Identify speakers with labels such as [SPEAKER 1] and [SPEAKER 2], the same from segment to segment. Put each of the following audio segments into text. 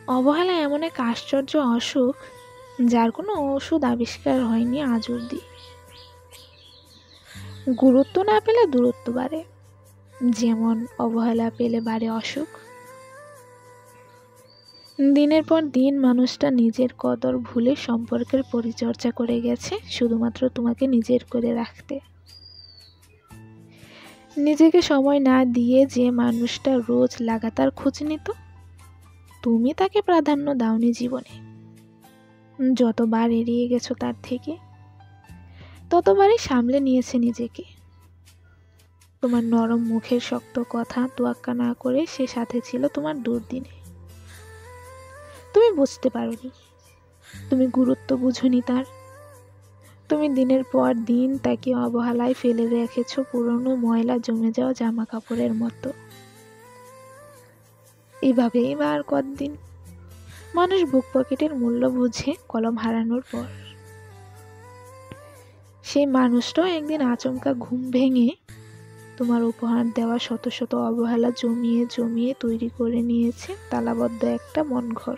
[SPEAKER 1] অবহেলা এমন এক আশ্চর্য অসুখ যার কোনো ওষুধ আবিষ্কার হয়নি আজ অব্দি। গুরুত্ব না পেলে দূরত্ব বাড়ে, যেমন অবহেলা পেলে বাড়ে অসুখ। দিনের পর দিন মানুষটা নিজের কদর ভুলে সম্পর্কের পরিচর্যা করে গেছে শুধুমাত্র তোমাকে নিজের করে রাখতে। নিজেকে সময় না দিয়ে যে মানুষটা রোজ লাগাতার খোঁজ নিত, তুমি তাকে প্রাধান্য দাওনি জীবনে। যতবার এড়িয়ে গেছো তার থেকে, ততবারই সামলে নিয়েছে নিজেকে। তোমার নরম মুখের শক্ত কথা তোয়াক্কা না করে সে সাথে ছিল তোমার দুর্দিনে। তুমি বুঝতে পারোনি, তুমি গুরুত্ব বুঝোনি তার। তুমি দিনের পর দিন তাকে অবহেলায় ফেলে রেখেছ পুরনো ময়লা জমে যাওয়া জামা কাপড়ের মতো। এভাবেই বা আর কতদিন? মানুষ বুক পকেটের মূল্য বুঝে কলম হারানোর পর। সেই মানুষটাও একদিন আচমকা ঘুম ভেঙে তোমার উপহার দেওয়া শত শত অবহেলা জমিয়ে জমিয়ে তৈরি করে নিয়েছে তালাবদ্ধ একটা মন ঘর,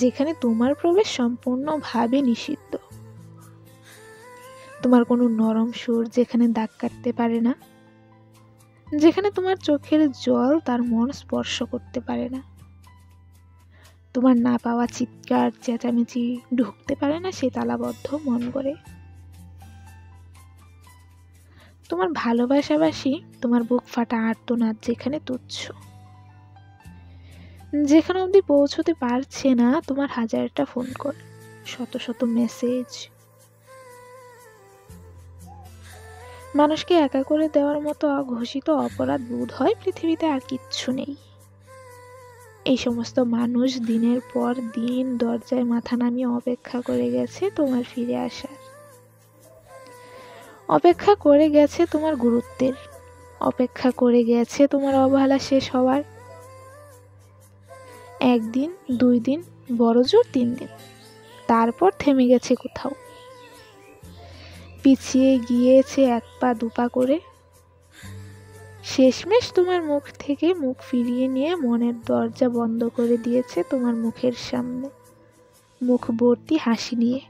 [SPEAKER 1] যেখানে তোমার প্রবেশ সম্পূর্ণভাবে নিষিদ্ধ। তোমার কোনো নরম সুর যেখানে দাগ কাটতে পারে না, যেখানে তোমার চোখের জল তার মন স্পর্শ করতে পারে না। তোমার না পাওয়া চিৎকার চেঁচামেচি ঢুকতে পারে না সেই তালাবদ্ধ মন করে। তোমার ভালোবাসাবাসী, তোমার বুক ফাটা আর্তনাদ যেখানে তুচ্ছ, যেখানে অবধি পৌঁছতে পারছে না তোমার হাজারটা ফোন কল, শত শত মেসেজ। মানুষকে একা করে দেওয়ার মতো অঘোষিত অপরাধ বোধ হয় পৃথিবীতে আর কিচ্ছু নেই। এই সমস্ত মানুষ দিনের পর দিন দরজায় মাথা নামিয়ে অপেক্ষা করে গেছে তোমার ফিরে আসার। অপেক্ষা করে গেছে তোমার গুরুত্বের, অপেক্ষা করে গেছে তোমার অবহেলা শেষ হওয়ার। একদিন, 2 দিন, বড়জোর 3 দিন, তারপর থেমে গেছে কোথাও, পিছিয়ে গিয়েছে 1 পা 2 পা করে। শেষমেশ তোমার মুখ থেকে মুখ ফিরিয়ে নিয়ে মনের দরজা বন্ধ করে দিয়েছে তোমার মুখের সামনে, মুখ ভর্তি হাসি নিয়ে।